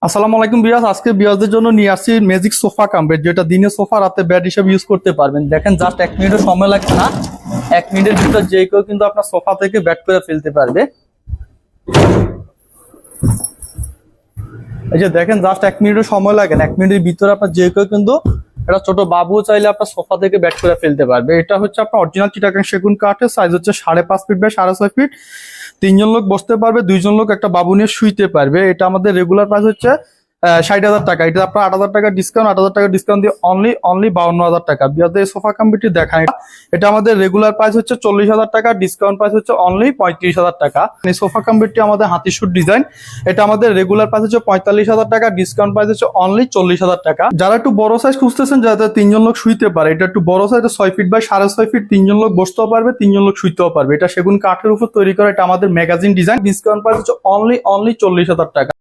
আসসালামু আলাইকুম বিয়াস, আজকে বিয়াসদের জন্য নিয়ে আসছি ম্যাজিক সোফা কাম বেড, যেটা দিনে সোফা রাতে বেড হিসেবে ইউজ করতে পারবেন। দেখেন, জাস্ট 1 মিনিটও সময় লাগছে না। 1 মিনিটের ভিতর যে কেউ কিন্তু আপনার সোফা থেকে বেড করে ফেলতে পারবে। এই যে দেখেন, জাস্ট 1 মিনিটও সময় লাগে না। 1 মিনিটের ভিতরে আপনার যে কেউ কিন্তু একটা ছোট বাবুও চাইলে আপনার সোফা থেকে বেড করে ফেলতে পারবে। এটা হচ্ছে আপনার অরিজিনাল চিটাগাং সেগুন কাঠের, সাইজ হচ্ছে 5.5 ফিট বাই 6.5 ফিট। 3 জন লোক বসতে পারবে, 2 জন লোক একটা বাবু নিয়ে শুইতে পারবে। এটা আমাদের রেগুলার প্রাইস হচ্ছে 60,000 টাকা। এটা আপনার 8,000 টাকা ডিসকাউন্ট, 8,000 টাকা ডিসকাউন্ট দিয়ে অনলি 52,000 টাকা। বিয়াদের সোফা কম্পিউটার দেখান। এটা আমাদের রেগুলার প্রাইস হচ্ছে 40,000 টাকা, ডিসকাউন্ট প্রাইস হচ্ছে অনলি 35,000 টাকা। এই সোফা কম্পিউটারটি আমাদের হাতিশুট ডিজাইন। এটা আমাদের রেগুলার প্রাইস হচ্ছে 45,000 টাকা, ডিসকাউন্ট প্রাইস হচ্ছে অনলি 40,000 টাকা। যারা একটু বড় সাইজ খুঁজতেছেন, যাতে 3 জন লোক শুইতে পারে, এটা একটু বড় সাইজ, 6 ফিট বাই 6.5 ফিট। 3 জন লোক বসতেও পারবে, 3 জন লোক শুইতেও পারবে। এটা সেগুন কাঠের উপর তৈরি করা, এটা আমাদের ম্যাগাজিন ডিজাইন। ডিসকাউন্ট প্রাইস হচ্ছে অনলি 40,000 টাকা।